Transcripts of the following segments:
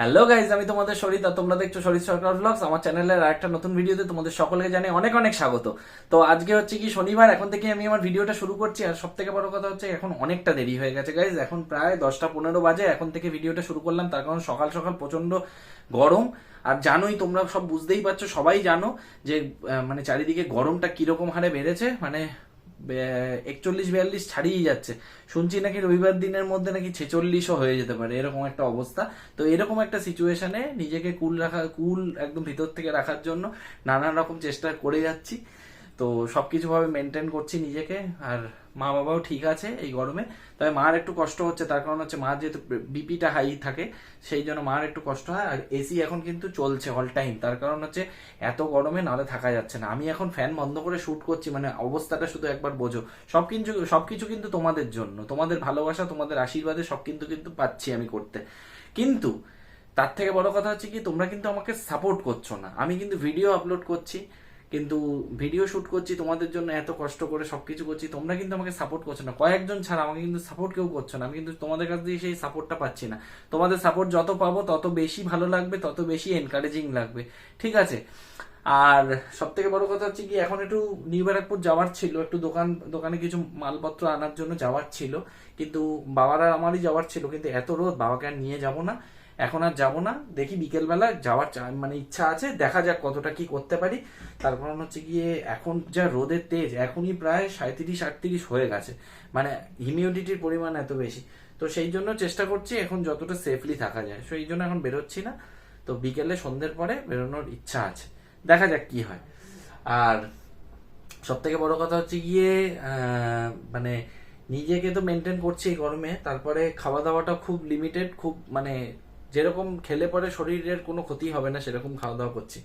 Hello guys, আমি তোমাদের শরীর আর তোমরা দেখছো শরীর সরকার ব্লগস। আমার চ্যানেলের আরেকটা নতুন ভিডিওতে তোমাদের সকলকে জানাই অনেক অনেক স্বাগত। তো আজকে হচ্ছে কি শনিবার, এখন থেকে আমি আমার ভিডিওটা শুরু করছি। আর সব থেকে বড় কথা হচ্ছে এখন অনেকটা দেরি হয়ে গেছে গাইজ, এখন প্রায় 10টা 15 বাজে এখন থেকে ভিডিওটা শুরু করলাম। তার কারণ সকাল সকাল প্রচন্ড গরম। আর জানোই, তোমরা সব বুঝতেই পারছো, সবাই জানো যে মানে চারিদিকে গরমটা কিরকম হারে বেড়েছে। মানে 41 42 ছাড়িয়ে যাচ্ছে। শুনছি নাকি রবিবার দিনের মধ্যে নাকি 46ও হয়ে যেতে পারে, এরকম একটা অবস্থা। তো এরকম একটা সিচুয়েশনে নিজেকে কুল একদম ভিতর থেকে রাখার জন্য নানান রকম চেষ্টা করে যাচ্ছি। তো সবকিছু ভাবে মেনটেন করছি নিজেকে। আর মা বাবাও ঠিক আছে এই গরমে, তবে মার একটু কষ্ট হচ্ছে। তার কারণ হচ্ছে মার যেহেতু বিপিটা হাই থাকে, সেই জন্য মার একটু কষ্ট হয়। আর এসি এখন কিন্তু চলছে অল টাইম, তার কারণ হচ্ছে এত গরমে নাহলে থাকা যাচ্ছে না। আমি এখন ফ্যান বন্ধ করে শুট করছি, মানে অবস্থাটা শুধু একবার বোঝো। সবকিছু কিন্তু তোমাদের জন্য, তোমাদের ভালোবাসা, তোমাদের আশীর্বাদে সব কিন্তু কিন্তু পাচ্ছি আমি করতে। কিন্তু তার থেকে বড় কথা হচ্ছে কি, তোমরা কিন্তু আমাকে সাপোর্ট করছো না। আমি কিন্তু ভিডিও আপলোড করছি, কিন্তু ভিডিও শুট করছি তোমাদের জন্য, এত কষ্ট করে সবকিছু করছি, তোমরা কিন্তু আমাকে সাপোর্ট করছো না। কয়েকজন ছাড়া আমাকে কিন্তু সাপোর্ট কেউ করছো না। আমি কিন্তু তোমাদের কাছ দিয়ে সেই সাপোর্টটা পাচ্ছি না। তোমাদের সাপোর্ট যত পাবো তত বেশি ভালো লাগবে, তত বেশি এনকারেজিং লাগবে, ঠিক আছে? আর সব থেকে বড় কথা হচ্ছে কি, এখন একটু নিউ ব্যারাকপুর যাওয়ার ছিল, একটু দোকানে কিছু মালপত্র আনার জন্য যাওয়ার ছিল। কিন্তু বাবার আর আমারই যাওয়ার ছিল, কিন্তু এত রোদ, বাবাকে আর নিয়ে যাব না, এখন আর যাব না। দেখি বিকেলবেলা যাওয়ার মানে ইচ্ছা আছে, দেখা যাক কতটা কি করতে পারি। তার কারণ হচ্ছে গিয়ে এখন যা রোদের তেজ, এখনই প্রায় 37 38 হয়ে গেছে, মানে হিউমিডিটির পরিমাণ এত বেশি। তো সেই জন্য চেষ্টা করছি এখন যতটা সেফলি থাকা যায়, সেই জন্য এখন বেরোচ্ছি না। তো বিকেলে সন্ধ্যের পরে বেরোনোর ইচ্ছা আছে, দেখা যাক কি হয়। আর সব থেকে বড় কথা হচ্ছে গিয়ে মানে নিজেকে তো মেনটেন করছি এই গরমে, তারপরে খাওয়া দাওয়াটা খুব লিমিটেড, খুব মানে যেরকম খেলে পরে শরীরের কোনো ক্ষতি হবে না সেরকম খাওয়া দাওয়া করছি।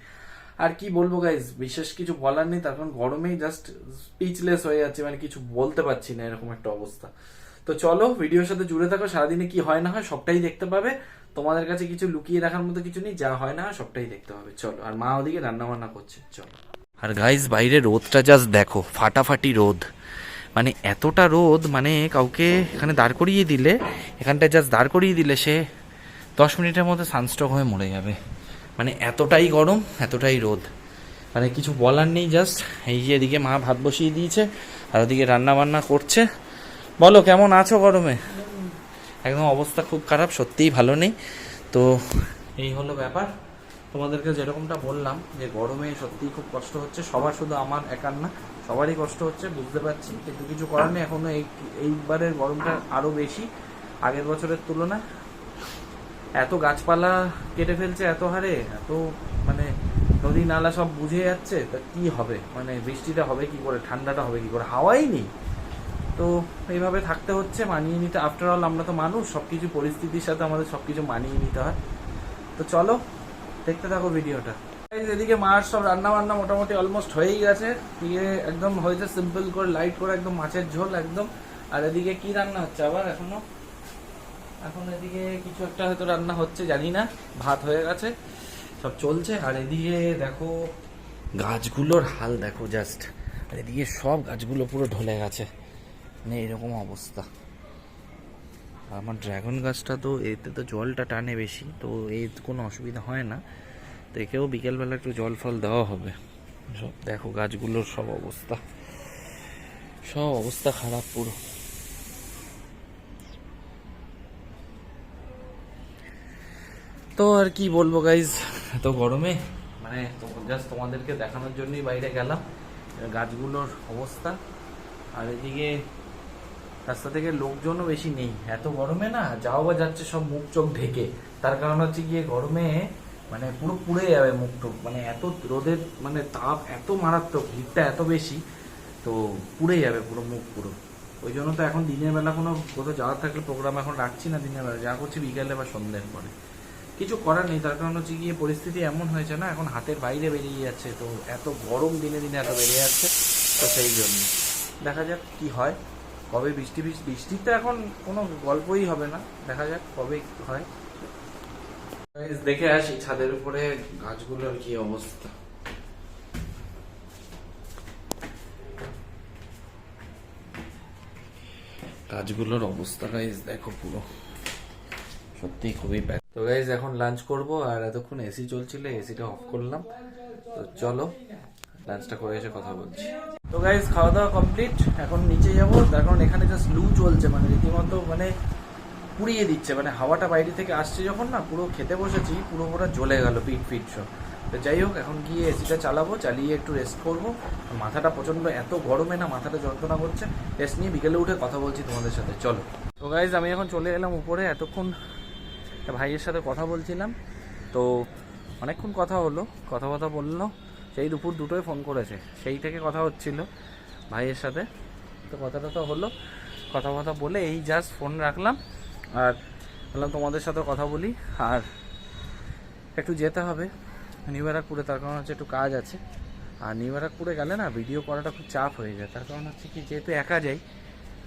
আর কি বলবো গাইজ, বিশেষ কিছু বলার নেই, তার কারণ গরমেই জাস্ট স্পিচলেস হয়ে যাচ্ছে, মানে কিছু বলতে পারছি না, এরকম একটা অবস্থা। তো চলো ভিডিওর সাথে জুড়ে থাকো, সারাদিনে কি হয় না হয় সবটাই দেখতে পাবে। তোমাদের কাছে কিছু লুকিয়ে রাখার মতো কিছু নেই, যা হয় না হয় সবটাই দেখতে পাবে। চলো, আর মা ওদিকে রান্না বান্না করছে, চলো। আর গাইজ বাইরে রোদটা জাস্ট দেখো, ফাটাফাটি রোদ, মানে এতটা রোদ, মানে কাউকে এখানে দাঁড় করিয়ে দিলে, এখানটায় জাস্ট দাঁড় করিয়ে দিলে সে 10 মিনিটের মধ্যে সানস্ট্রোক হয়ে মরে যাবে। মানে এতটাই গরম, এতটাই রোদ, মানে কিছু বলার নেই। জাস্ট এই যে এদিকে মা ভাত বসিয়ে দিয়েছে, আর ওদিকে রান্না বান্না করছে। বলো কেমন আছো গরমে? একদম অবস্থা খুব খারাপ, সত্যিই ভালো নেই। তো এই হলো ব্যাপার, তোমাদেরকে যেরকমটা বললাম যে গরমে সত্যিই খুব কষ্ট হচ্ছে সবার, শুধু আমার একার না, সবারই কষ্ট হচ্ছে বুঝতে পারছি। কিন্তু কিছু করার নেই, এখনো এইবারের গরমটা আরো বেশি আগের বছরের তুলনায়। এত গাছপালা কেটে ফেলছে এত হারে, এত মানে নদী নালা সব বুঝে যাচ্ছে, তা কি হবে? মানে বৃষ্টিটা হবে কি করে, ঠান্ডাটা হবে কি করে, হাওয়াই নেই। তো এইভাবে থাকতে হচ্ছে, মানিয়ে নিতে। আফটার অল আমরা তো মানুষ, সবকিছু পরিস্থিতির সাথে আমাদের সবকিছু মানিয়ে নিতে হয়। তো চলো দেখতে থাকো ভিডিওটা। এদিকে মার সব রান্না বান্না মোটামুটি অলমোস্ট হয়েই গেছে। দিয়ে একদম হয়েছে সিম্পল করে, লাইট করে, একদম মাছের ঝোল একদম। আর এদিকে কি রান্না হচ্ছে আবার এখন এদিকে কিছু একটা হয়তো রান্না হচ্ছে, জানি না। ভাত হয়ে গেছে, সব চলছে। আর এদিকে দেখো গাছগুলোর হাল দেখো জাস্ট, আর এদিকে সব গাছগুলো পুরো ঢলে গেছে, মানে এরকম অবস্থা। আমার ড্রাগন গাছটা তো এতে তো জলটা টানে বেশি, তো এই কোনো অসুবিধা হয় না। তো একেও বিকেলবেলা একটু জল ফল দেওয়া হবে। সব দেখো গাছগুলোর সব অবস্থা খারাপ পুরো। তো আর কি বলবো গাইজ, এত গরমে মানে জাস্ট তোমাদেরকে দেখানোর জন্যই বাইরে গেলাম গাছগুলোর অবস্থা। আর এদিকে রাস্তা থেকে লোকজনও বেশি নেই, এত গরমে না যাও বা যাচ্ছে সব মুখ চোখ ঢেকে। তার কারণ হচ্ছে গিয়ে গরমে মানে পুরো পুড়ে যাবে মুখ টুক, মানে এত রোদের মানে তাপ এত মারাত্মক, হিটটা এত বেশি, তো পুড়ে যাবে পুরো মুখ পুরো। ওই জন্য তো এখন দিনের বেলা কোথাও যাওয়ার থাকলে প্রোগ্রাম এখন রাখছি না দিনের বেলা, যা করছি বিকেলে বা সন্ধ্যের পরে। কিছু করার নেই, তার কারণ হচ্ছে গিয়ে পরিস্থিতি এমন হয়েছে না, এখন হাতের বাইরে বেরিয়ে যাচ্ছে। তো এত গরম দিনে দিনে এত বেড়ে যাচ্ছে, তো সেই জন্য দেখা যাক কি হয়, কবে বৃষ্টি তো এখন কোনো গল্পই হবে না, দেখা যাক কবে হয়। দেখে আসি ছাদের উপরে গাছগুলোর কি অবস্থা। গাছগুলোর অবস্থা গাইস দেখো পুরো সত্যি খুবই প্যাক। তো গাইজ এখন লাঞ্চ করব, আর এতক্ষণ এসি চলছিল, এসিটা অফ করলাম। তো চলো লাঞ্চটা করে এসে কথা বলছি। তো গাইজ খাওয়া দাওয়া কমপ্লিট, এখন নিচে যাবো। তার কারণ এখানে জাস্ট লু চলছে, মানে রীতিমতো মানে পুড়িয়ে দিচ্ছে, মানে হাওয়াটা বাইরে থেকে আসছে যখন না, পুরো খেতে বসেছি, পুরো পুরো জ্বলে গেল পিঠ ফিট সব। তো যাই হোক, এখন গিয়ে এসিটা চালাবো, চালিয়ে একটু রেস্ট করবো। মাথাটা প্রচণ্ড এত গরমে না মাথাটা যন্ত্রণা করছে। রেস্ট নিয়ে বিকেলে উঠে কথা বলছি তোমাদের সাথে, চলো। তো গাইজ আমি এখন চলে এলাম উপরে। এতক্ষণ ভাইয়ের সাথে কথা বলছিলাম, তো অনেকক্ষণ কথা হলো, কথা বললো। সেই দুপুর 2টোয় ফোন করেছে, সেই থেকে কথা হচ্ছিল ভাইয়ের সাথে। তো কথাটা তো হলো, কথা বলে এই জাস্ট ফোন রাখলাম, আর বললাম তোমাদের সাথে কথা বলি। আর একটু যেতে হবে নিউ ব্যারাকপুরে, তার কারণ হচ্ছে একটু কাজ আছে। আর নিউ ব্যারাকপুরে গেলে না ভিডিও করাটা খুব চাপ হয়ে যায়, তার কারণ হচ্ছে কি, যেহেতু একা যাই,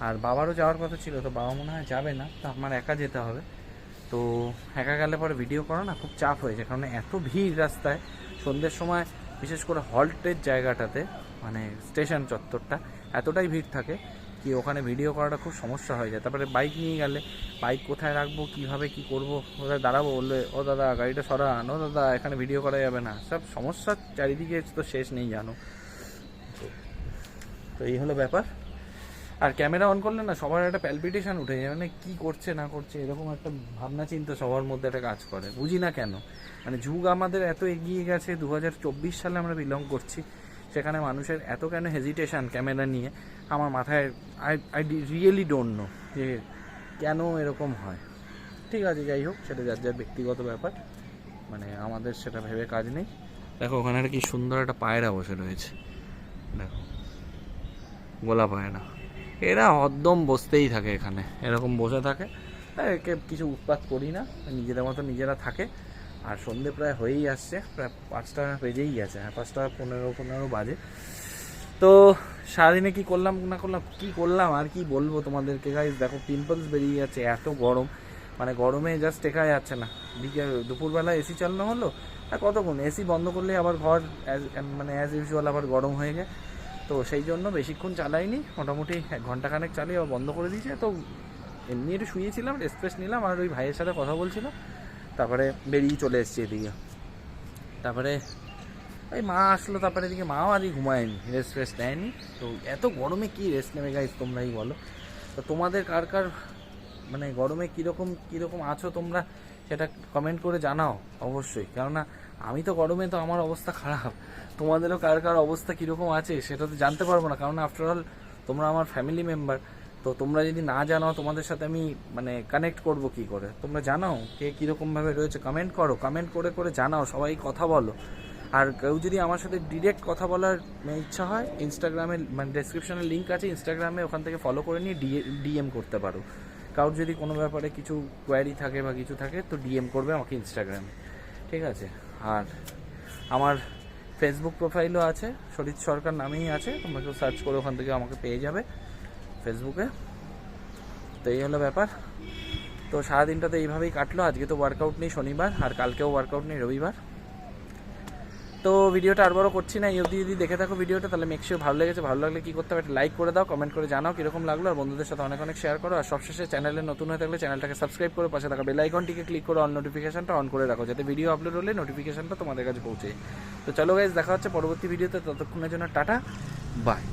আর বাবারও যাওয়ার কথা ছিল, তো বাবা মনে হয় যাবে না, তো আমার একা যেতে হবে। তো একা গেলে পরে ভিডিও করা না খুব চাপ হয়ে যায়, কারণ এত ভিড় রাস্তায় সন্ধ্যের সময়, বিশেষ করে হল্টের জায়গাটাতে, মানে স্টেশন চত্বরটা এতটাই ভিড় থাকে কি ওখানে ভিডিও করাটা খুব সমস্যা হয়ে যায়। তারপরে বাইক নিয়ে গেলে বাইক কোথায় রাখবো, কিভাবে কি করব, কোথায় দাঁড়াবো, বললে ও দাদা গাড়িটা সরান, ও দাদা এখানে ভিডিও করা যাবে না, সব সমস্যা চারিদিকে তো শেষ নেই জানো। তো এই হলো ব্যাপার। আর ক্যামেরা অন করলে না সবার একটা প্যালপিটেশন উঠে যায়, মানে কী করছে না করছে এরকম একটা ভাবনা চিন্তা সবার মধ্যে একটা কাজ করে, বুঝি না কেন। মানে যুগ আমাদের এত এগিয়ে গেছে, 2024 সালে আমরা বিলং করছি, সেখানে মানুষের এত কেন হেজিটেশন ক্যামেরা নিয়ে, আমার মাথায় আই রিয়েলি ডোন্ট নো যে কেন এরকম হয়। ঠিক আছে, যাই হোক, সেটা যার যার ব্যক্তিগত ব্যাপার, মানে আমাদের সেটা ভেবে কাজ নেই। দেখো ওখানে একটা কি সুন্দর একটা পায়রা বসে রয়েছে, দেখো গোলা পায়রা। এরা হদ্দম বসতেই থাকে এখানে, এরকম বসে থাকে, একে কিছু উৎপাত করি না, নিজেদের মতো নিজেরা থাকে। আর সন্ধে প্রায় হয়েই আসছে, প্রায় 5টা বেজেই গেছে, 5টা 15 বাজে। তো সারাদিনে কি করলাম না করলাম, কি করলাম আর কি বলবো তোমাদেরকে গাইস। দেখো পিম্পলস বেরিয়ে যাচ্ছে, এত গরম, মানে গরমে জাস্ট টেকা যাচ্ছে না। দুপুরবেলা এসি চালানো হলো, আর কতক্ষণ এসি বন্ধ করলে আবার ঘর মানে অ্যাজ ইউজুয়াল আবার গরম হয়ে যায়। তো সেই জন্য বেশিক্ষণ চালাইনি, মোটামুটি 1 ঘন্টাখানেক চালিয়ে আবার বন্ধ করে দিয়েছে। তো এমনি একটু শুয়েছিলাম, রেস্ট নিলাম, আর ওই ভাইয়ের সাথে কথা বলছিলাম, তারপরে বেরিয়ে চলে এসেছি এদিকে। তারপরে ওই মা আসলো, তারপরে এদিকে মাও আজকে ঘুমায়নি, রেস্ট নেয়নি। তো এত গরমে কি রেস্ট নেবে গাইজ, তোমরাই বলো। তো তোমাদের কার কার মানে গরমে কীরকম আছো তোমরা, সেটা কমেন্ট করে জানাও অবশ্যই। কেননা আমি তো গরমে তো আমার অবস্থা খারাপ, তোমাদেরও কার কার অবস্থা কীরকম আছে সেটা তো জানতে পারবো না, কারণ আফটারঅল তোমরা আমার ফ্যামিলি মেম্বার। তো তোমরা যদি না জানাও, তোমাদের সাথে আমি মানে কানেক্ট করব কি করে। তোমরা জানাও কে কীরকমভাবে রয়েছে, কমেন্ট করো, কমেন্ট করে জানাও, সবাই কথা বলো। আর কেউ যদি আমার সাথে ডিরেক্ট কথা বলার ইচ্ছা হয়, ইনস্টাগ্রামে মানে ডেসক্রিপশনে লিঙ্ক আছে ইনস্টাগ্রামে, ওখান থেকে ফলো করে নিয়ে ডিএম করতে পারো। কারোর যদি কোনো ব্যাপারে কিছু কোয়ারি থাকে বা কিছু থাকে, তো ডিএম করবে আমাকে ইনস্টাগ্রামে, ঠিক আছে। আর আমার ফেসবুক প্রোফাইলও আছে, শরীর সরকার নামেই আছে, তোমরা কেউ সার্চ করে ওখান থেকে আমাকে পেয়ে যাবে ফেসবুকে। তো এই হলো ব্যাপার। তো সারাদিনটা তো এইভাবেই কাটলো। আজকে তো ওয়ার্কআউট নেই, শনিবার, আর কালকেও ওয়ার্কআউট নেই, রবিবার। তো ভিডিওটা আর বড় করছি না, এই অবধি যদি দেখে থাকো ভিডিওটা, তাহলে মেকশিওর ভালো লেগেছে। ভালো লাগলে কী করতে হবে, একটা লাইক করে দাও, কমেন্ট করে জানাও কীরকম লাগলো, আর বন্ধুদের সাথে অনেক শেয়ার করো। আর সবশেষে চ্যানেলে নতুন হয়ে থাকলে চ্যানেলটাকে সাবস্ক্রাইব করে পাশে থাকা বেল আইকনটিকে ক্লিক করে অল নোটিফিকেশনটা অন করে রাখো, যাতে ভিডিও আপলোড হলে নোটিফিকেশনটা তোমাদের কাছে পৌঁছে। তো চলো গাইজ, দেখা হচ্ছে পরবর্তী ভিডিওতে, ততক্ষণের জন্য টাটা, বাই।